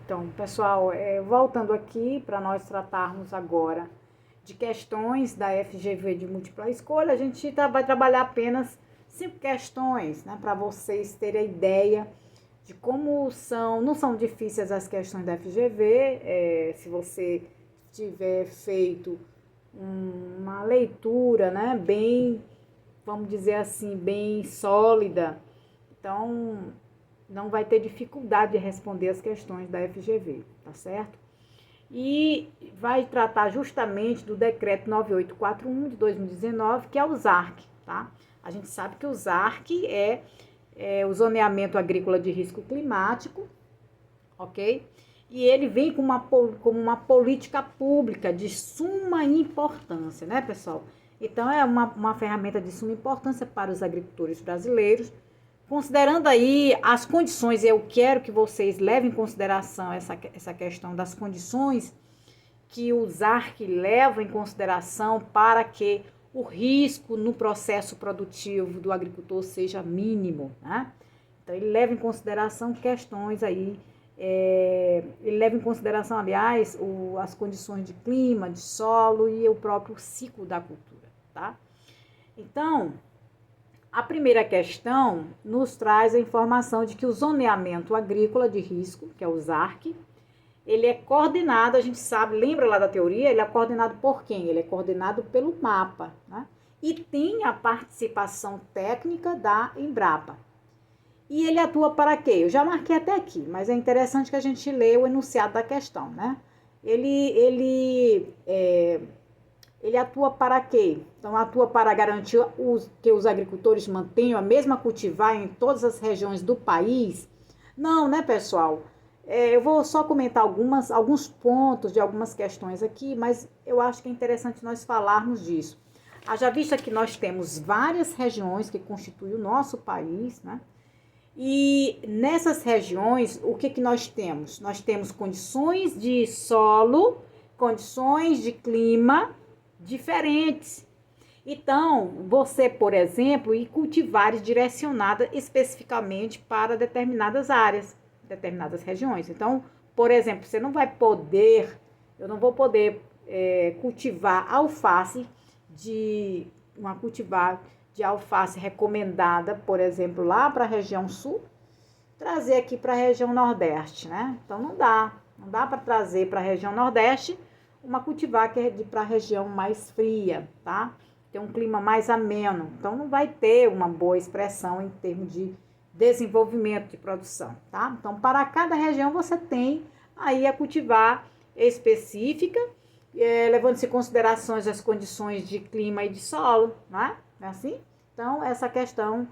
Então, pessoal, voltando aqui para nós tratarmos agora de questões da FGV de múltipla escolha, a gente vai trabalhar apenas 5 questões, né, para vocês terem a ideia de como não são difíceis as questões da FGV, se você tiver feito uma leitura, né, bem, vamos dizer assim, bem sólida, então não vai ter dificuldade de responder as questões da FGV, tá certo? E vai tratar justamente do decreto 9841 de 2019, que é o ZARC, tá? A gente sabe que o ZARC é o zoneamento agrícola de risco climático, ok? E ele vem como uma política pública de suma importância, né, pessoal? Então, é uma ferramenta de suma importância para os agricultores brasileiros. Considerando aí as condições, eu quero que vocês levem em consideração essa questão das condições que o ZARC leva em consideração para que o risco no processo produtivo do agricultor seja mínimo, né? Então, ele leva em consideração questões aí, ele leva em consideração, aliás, as condições de clima, de solo e o próprio ciclo da cultura, tá? Então, a primeira questão nos traz a informação de que o zoneamento agrícola de risco, que é o ZARC, ele é coordenado, a gente sabe, lembra lá da teoria, ele é coordenado por quem? Ele é coordenado pelo MAPA, né? E tem a participação técnica da Embrapa. E ele atua para quê? Eu já marquei até aqui, mas é interessante que a gente leia o enunciado da questão, né? Ele atua para quê? Então, atua para garantir que os agricultores mantenham a mesma cultivar em todas as regiões do país? Não, né, pessoal? Eu vou só comentar alguns pontos de algumas questões aqui, mas eu acho que é interessante nós falarmos disso. Haja vista que nós temos várias regiões que constituem o nosso país, né? E nessas regiões, o que nós temos? Nós temos condições de solo, condições de clima diferentes. Então, você, por exemplo, ir cultivares direcionada especificamente para determinadas áreas, determinadas regiões. Então, por exemplo, eu não vou poder cultivar alface uma cultivar de alface recomendada, por exemplo, lá para a região sul, trazer aqui para a região nordeste, né? Então, não dá para trazer para a região nordeste uma cultivar que é para a região mais fria, tá? Tem um clima mais ameno, então não vai ter uma boa expressão em termos de desenvolvimento de produção, tá? Então, para cada região você tem aí a cultivar específica, levando-se em considerações as condições de clima e de solo, né? Não é assim? Então, essa questão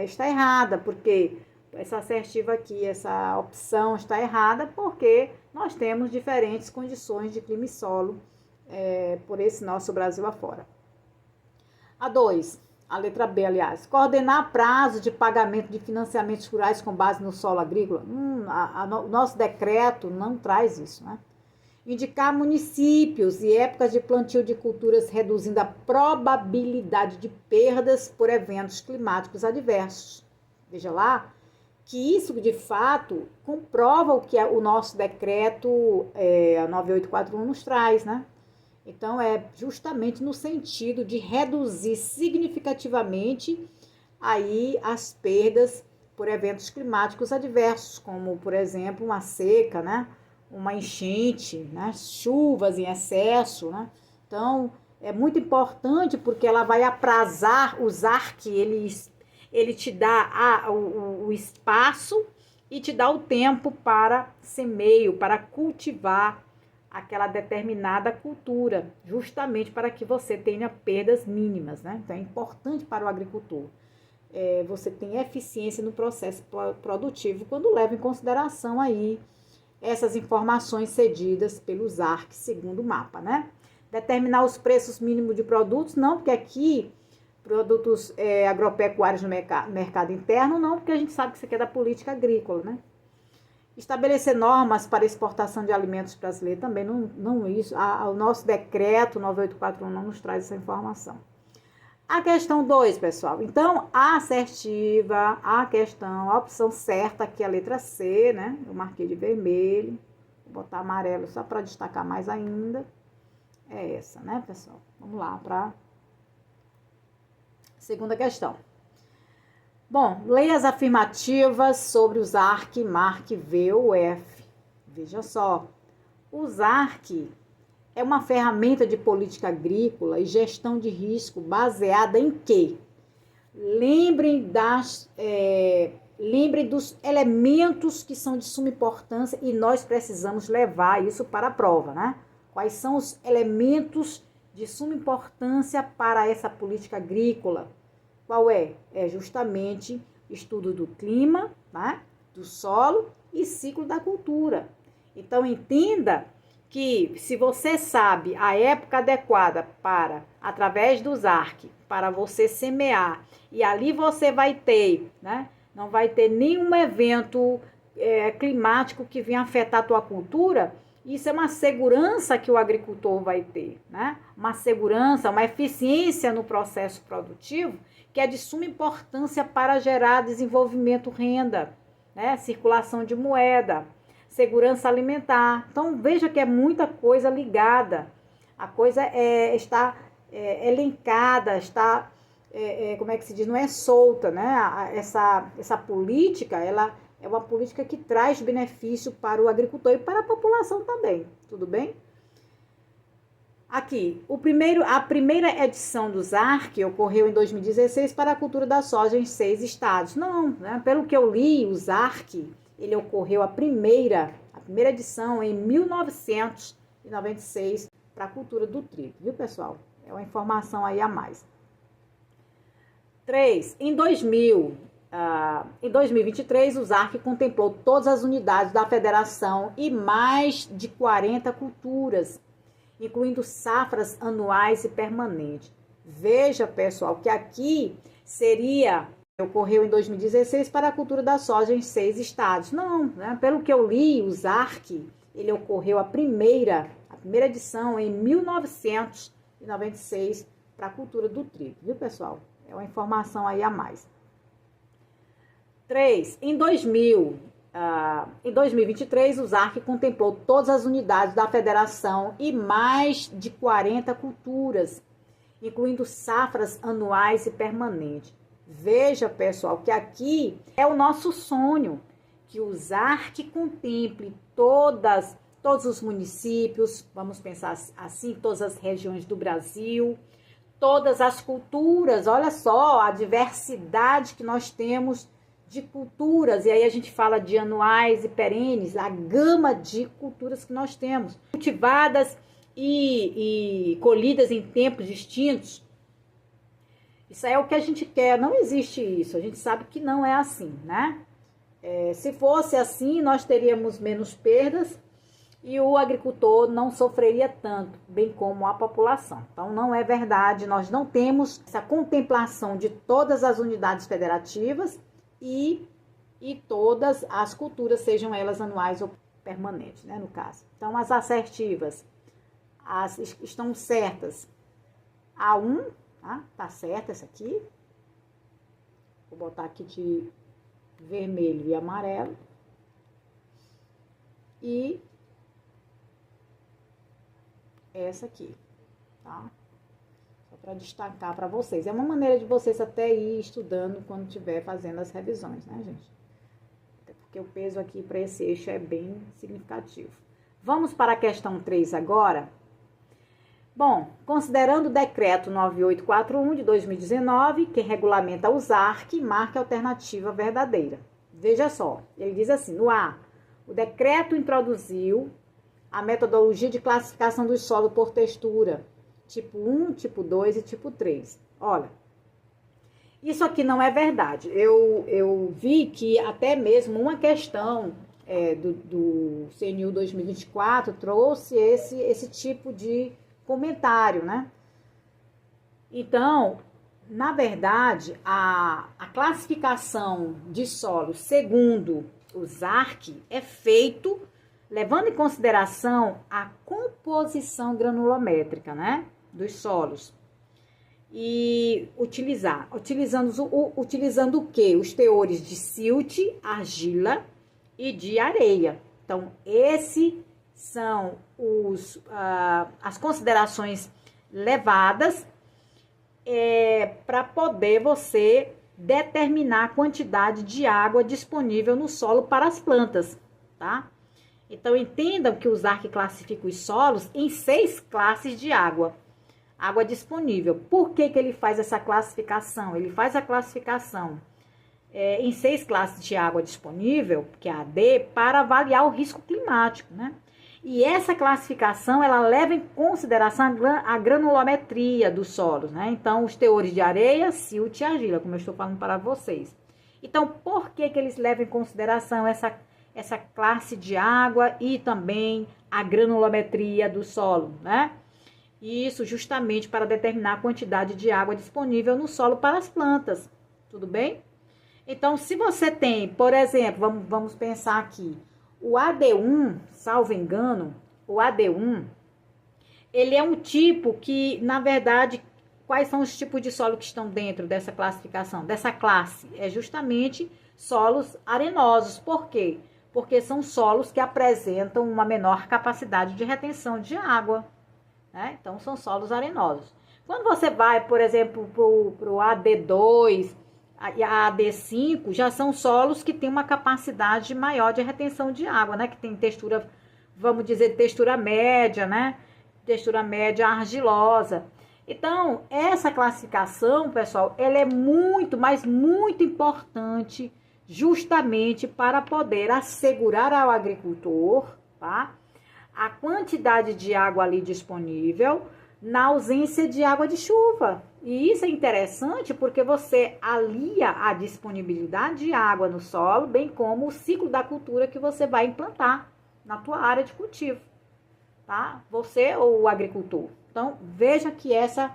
está errada, porque essa assertiva aqui, essa opção está errada, porque nós temos diferentes condições de clima e solo por esse nosso Brasil afora. A 2, a letra B, aliás, coordenar prazo de pagamento de financiamentos rurais com base no solo agrícola. O nosso decreto não traz isso, né? Indicar municípios e épocas de plantio de culturas reduzindo a probabilidade de perdas por eventos climáticos adversos. Veja lá que isso, de fato, comprova o que o nosso decreto 9841 nos traz, né? Então, é justamente no sentido de reduzir significativamente aí as perdas por eventos climáticos adversos, como, por exemplo, uma seca, né? Uma enchente, né? Chuvas em excesso, né? Então, é muito importante porque ela vai aprazar, usar que ele te dá o espaço e te dá o tempo para semeio, para cultivar aquela determinada cultura, justamente para que você tenha perdas mínimas, né? Então, é importante para o agricultor. Você tem eficiência no processo produtivo quando leva em consideração aí essas informações cedidas pelos ARC, segundo o mapa, né? Determinar os preços mínimos de produtos, não, porque aqui, produtos agropecuários no mercado interno, não, porque a gente sabe que isso aqui é da política agrícola, né? Estabelecer normas para exportação de alimentos brasileiros também, não isso. O nosso decreto 9841 não nos traz essa informação. A questão 2, pessoal. Então, a assertiva, a questão, a opção certa, que é a letra C, né? Eu marquei de vermelho. Vou botar amarelo só para destacar mais ainda. É essa, né, pessoal? Vamos lá para segunda questão. Bom, leia as afirmativas sobre os ARC, MARC, V ou F. Veja só. Os ARC é uma ferramenta de política agrícola e gestão de risco baseada em quê? Lembrem dos elementos que são de suma importância e nós precisamos levar isso para a prova, né? Quais são os elementos de suma importância para essa política agrícola? Qual é? É justamente estudo do clima, né? Do solo e ciclo da cultura. Então, entenda que se você sabe a época adequada para, através dos ARC, para você semear, e ali você vai ter, né? Não vai ter nenhum evento climático que venha afetar a tua cultura, isso é uma segurança que o agricultor vai ter, né? Uma segurança, uma eficiência no processo produtivo, que é de suma importância para gerar desenvolvimento, renda, né? Circulação de moeda, segurança alimentar. Então, veja que é muita coisa ligada. A coisa está elencada, está, como é que se diz? Não é solta, né? Essa política, ela é uma política que traz benefício para o agricultor e para a população também. Tudo bem? Aqui, a primeira edição dos ARC ocorreu em 2016 para a cultura da soja em 6 estados. Não, né? Pelo que eu li, os ARC, ele ocorreu a primeira edição em 1996 para a cultura do trigo, viu, pessoal? É uma informação aí a mais. 3. Em 2023, os ARC contemplou todas as unidades da federação e mais de 40 culturas, incluindo safras anuais e permanentes. Veja, pessoal, que aqui ocorreu em 2016 para a cultura da soja em 6 estados. Não, né? Pelo que eu li, os ARC, ele ocorreu a primeira edição em 1996 para a cultura do trigo, viu, pessoal? É uma informação aí a mais. 3. Em 2023, os ARC contemplou todas as unidades da federação e mais de 40 culturas, incluindo safras anuais e permanentes. Veja, pessoal, que aqui é o nosso sonho, que os ARC contemple todos os municípios, vamos pensar assim, todas as regiões do Brasil, todas as culturas. Olha só a diversidade que nós temos de culturas, e aí a gente fala de anuais e perenes, a gama de culturas que nós temos, cultivadas e colhidas em tempos distintos. Isso é o que a gente quer, não existe isso, a gente sabe que não é assim, né? Se fosse assim, nós teríamos menos perdas e o agricultor não sofreria tanto, bem como a população. Então, não é verdade, nós não temos essa contemplação de todas as unidades federativas e todas as culturas, sejam elas anuais ou permanentes, né, no caso. Então, as assertivas estão certas. A1, tá certa essa aqui. Vou botar aqui de vermelho e amarelo. E essa aqui, tá? Só para destacar para vocês. É uma maneira de vocês até ir estudando quando estiver fazendo as revisões, né, gente? Até porque o peso aqui para esse eixo é bem significativo. Vamos para a questão 3 agora. Bom, considerando o decreto 9841 de 2019, que regulamenta os ARC, marque a alternativa verdadeira. Veja só, ele diz assim, no A, o decreto introduziu a metodologia de classificação do solo por textura, tipo 1, tipo 2 e tipo 3. Olha, isso aqui não é verdade. Eu vi que até mesmo uma questão do CNU 2024 trouxe esse tipo de comentário, né? Então, na verdade, a classificação de solos segundo os ARC é feito levando em consideração a composição granulométrica, né, dos solos. e utilizando o quê? Os teores de silt, argila e de areia. Então, esses são as considerações levadas para poder você determinar a quantidade de água disponível no solo para as plantas, tá? Então, entendam que o ZARC classifica os solos em 6 classes de água disponível. Por que ele faz essa classificação? Ele faz a classificação em 6 classes de água disponível, que é a AD, para avaliar o risco climático, né? E essa classificação, ela leva em consideração a granulometria dos solos, né? Então, os teores de areia, silt e argila, como eu estou falando para vocês. Então, por que eles levam em consideração essa classe de água e também a granulometria do solo, né? Isso justamente para determinar a quantidade de água disponível no solo para as plantas, tudo bem? Então, se você tem, por exemplo, vamos pensar aqui, o AD1, salvo engano, o AD1, ele é um tipo que, na verdade, quais são os tipos de solo que estão dentro dessa classificação, dessa classe? É justamente solos arenosos. Por quê? Porque são solos que apresentam uma menor capacidade de retenção de água, né? Então, são solos arenosos. Quando você vai, por exemplo, para o AD2 e a AD5, já são solos que têm uma capacidade maior de retenção de água, né? Que tem textura, vamos dizer, textura média, né? Textura média argilosa. Então, essa classificação, pessoal, ela é muito, mas muito importante justamente para poder assegurar ao agricultor, tá? A quantidade de água ali disponível na ausência de água de chuva. E isso é interessante porque você alia a disponibilidade de água no solo, bem como o ciclo da cultura que você vai implantar na tua área de cultivo, tá? Você ou o agricultor. Então, veja que essa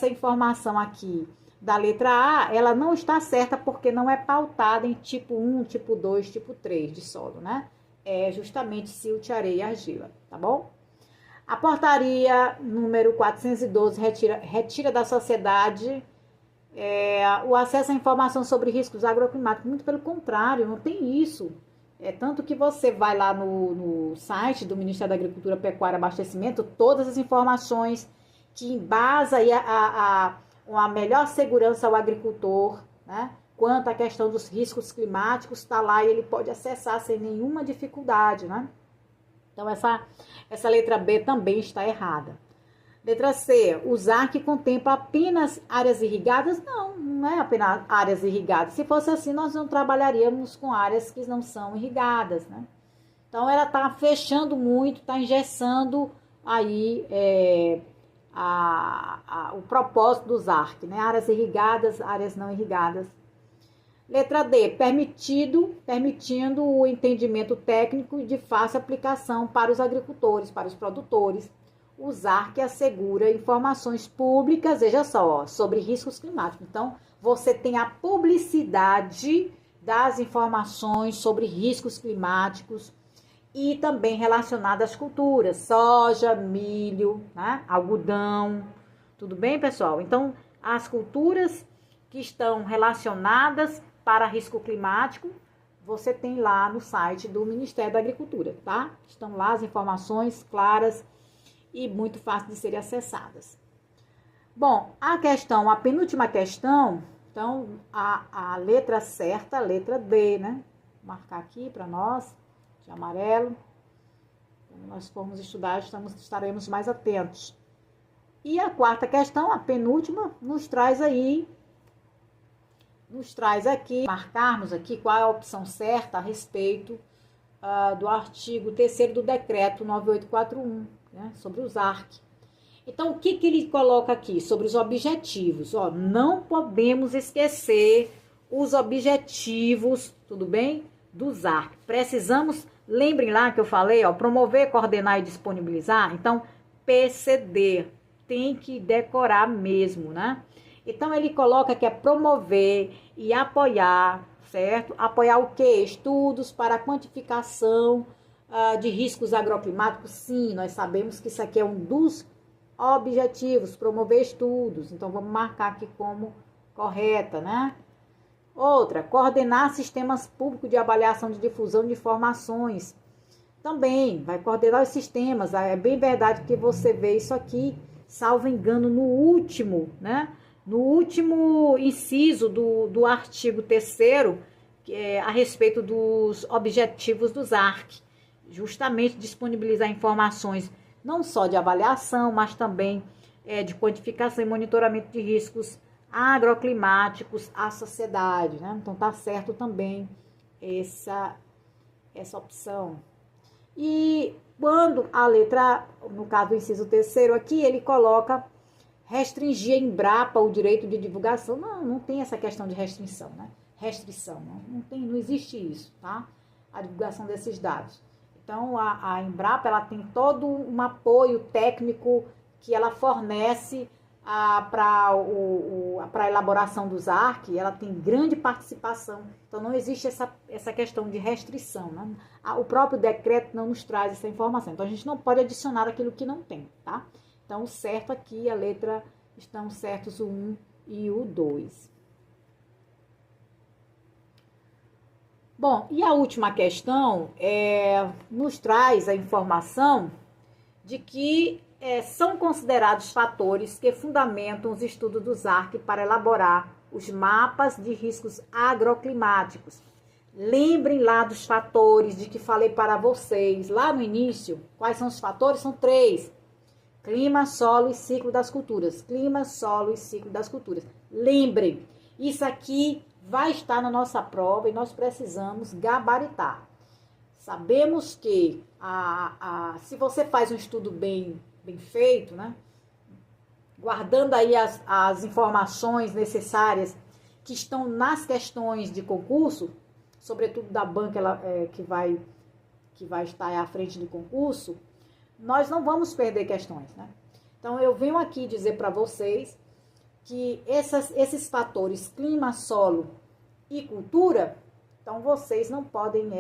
informação aqui da letra A, ela não está certa porque não é pautada em tipo 1, tipo 2, tipo 3 de solo, né? É justamente silt, areia e argila, tá bom? A portaria número 412 retira da sociedade o acesso à informação sobre riscos agroclimáticos. Muito pelo contrário, não tem isso. Tanto que você vai lá no site do Ministério da Agricultura, Pecuária e Abastecimento, todas as informações que embasam uma melhor segurança ao agricultor, né? Quanto à questão dos riscos climáticos, está lá e ele pode acessar sem nenhuma dificuldade, né? Então, essa letra B também está errada. Letra C, o ZARC contempla apenas áreas irrigadas? Não é apenas áreas irrigadas. Se fosse assim, nós não trabalharíamos com áreas que não são irrigadas, né? Então, ela está fechando muito, está engessando aí o propósito do ZARC, né? Áreas irrigadas, áreas não irrigadas. Letra D, permitindo o entendimento técnico de fácil aplicação para os agricultores, para os produtores. O ZARC assegura informações públicas, veja só, sobre riscos climáticos. Então, você tem a publicidade das informações sobre riscos climáticos e também relacionadas às culturas, soja, milho, né, algodão. Tudo bem, pessoal? Então, as culturas que estão relacionadas para risco climático, você tem lá no site do Ministério da Agricultura, tá? Estão lá as informações claras e muito fáceis de serem acessadas. Bom, a penúltima questão, então, a letra certa, a letra D, né? Vou marcar aqui para nós, de amarelo. Quando nós formos estudar, estaremos mais atentos. E a quarta questão, a penúltima, nos traz aqui, marcarmos aqui qual é a opção certa a respeito do artigo 3º do decreto 9841, né, sobre o ZARC. Então, o que ele coloca aqui? Sobre os objetivos. Não podemos esquecer os objetivos, tudo bem? Do ZARC. Precisamos, lembrem lá que eu falei, promover, coordenar e disponibilizar. Então, PCD, tem que decorar mesmo, né? Então, ele coloca que é promover e apoiar, certo? Apoiar o quê? Estudos para a quantificação de riscos agroclimáticos. Sim, nós sabemos que isso aqui é um dos objetivos, promover estudos. Então, vamos marcar aqui como correta, né? Outra, coordenar sistemas públicos de avaliação de difusão de informações. Também vai coordenar os sistemas. É bem verdade que você vê isso aqui, salvo engano, no último, né? No último inciso do artigo 3º, que é a respeito dos objetivos dos ARC. Justamente disponibilizar informações não só de avaliação, mas também de quantificação e monitoramento de riscos agroclimáticos à sociedade, né? Então tá certo também essa opção. E quando a letra, no caso do inciso 3º aqui, ele coloca restringir a Embrapa o direito de divulgação. Não tem essa questão de restrição, né? Restrição, não existe isso, tá? A divulgação desses dados. Então, a Embrapa, ela tem todo um apoio técnico que ela fornece para a elaboração dos ARC, ela tem grande participação. Então, não existe essa questão de restrição, né? O próprio decreto não nos traz essa informação. Então, a gente não pode adicionar aquilo que não tem, tá? Então, o certo aqui, a letra, estão certos o 1 e o 2. Bom, e a última questão nos traz a informação de que são considerados fatores que fundamentam os estudos dos ARC para elaborar os mapas de riscos agroclimáticos. Lembrem lá dos fatores de que falei para vocês lá no início. Quais são os fatores? São 3. Clima, solo e ciclo das culturas. Clima, solo e ciclo das culturas. Lembrem, isso aqui vai estar na nossa prova e nós precisamos gabaritar. Sabemos que se você faz um estudo bem feito, né? Guardando aí as informações necessárias que estão nas questões de concurso, sobretudo da banca que vai estar à frente do concurso, nós não vamos perder questões, né? Então, eu venho aqui dizer para vocês que esses fatores clima, solo e cultura, então vocês não podem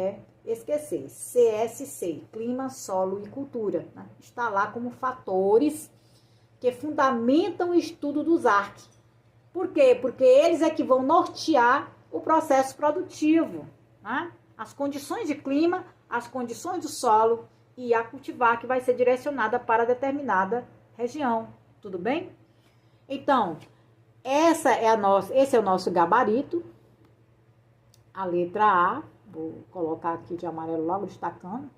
esquecer. CSC, clima, solo e cultura, né? Está lá como fatores que fundamentam o estudo dos ARC. Por quê? Porque eles é que vão nortear o processo produtivo, né? As condições de clima, as condições do solo e a cultivar, que vai ser direcionada para região. Tudo bem? Então, esse é o nosso gabarito. A letra A, vou colocar aqui de amarelo logo destacando.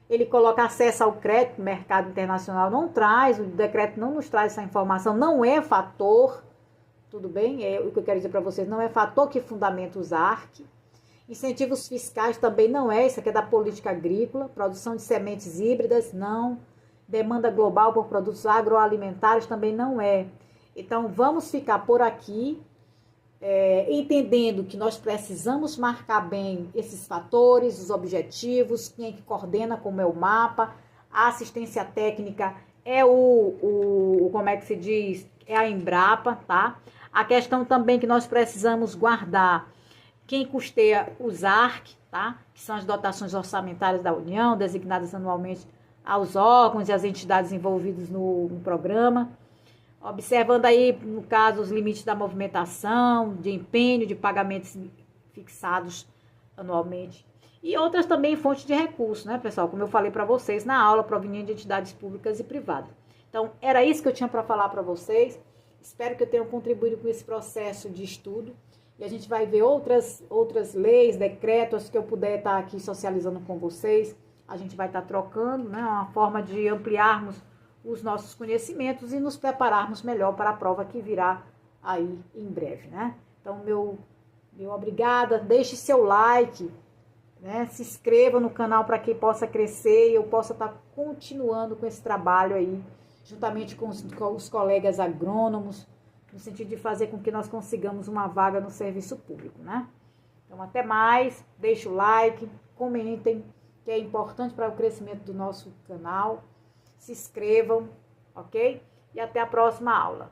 Ele coloca acesso ao crédito, mercado internacional não traz, o decreto não nos traz essa informação, não é fator, tudo bem? O que eu quero dizer para vocês, não é fator que fundamenta os ARC. Incentivos fiscais também não isso aqui é da política agrícola. Produção de sementes híbridas, não. Demanda global por produtos agroalimentares também não é. Então, vamos ficar por aqui, entendendo que nós precisamos marcar bem esses fatores, os objetivos, quem é que coordena, como é o mapa, a assistência técnica como é que se diz? É a Embrapa, tá? A questão também que nós precisamos guardar, quem custeia os ARC, tá? Que são as dotações orçamentárias da União, designadas anualmente aos órgãos e às entidades envolvidas no programa. Observando aí, no caso, os limites da movimentação, de empenho, de pagamentos fixados anualmente. E outras também fontes de recursos, né, pessoal? Como eu falei para vocês na aula, proveniente de entidades públicas e privadas. Então, era isso que eu tinha para falar para vocês. Espero que eu tenha contribuído com esse processo de estudo. E a gente vai ver outras leis, decretos que eu puder estar aqui socializando com vocês. A gente vai estar trocando, né? Uma forma de ampliarmos os nossos conhecimentos e nos prepararmos melhor para a prova que virá aí em breve, né? Então, meu obrigada, deixe seu like, né? Se inscreva no canal para que possa crescer e eu possa estar continuando com esse trabalho aí, juntamente com os colegas agrônomos, no sentido de fazer com que nós consigamos uma vaga no serviço público, né? Então, até mais, deixe o like, comentem, que é importante para o crescimento do nosso canal. Se inscrevam, ok? E até a próxima aula.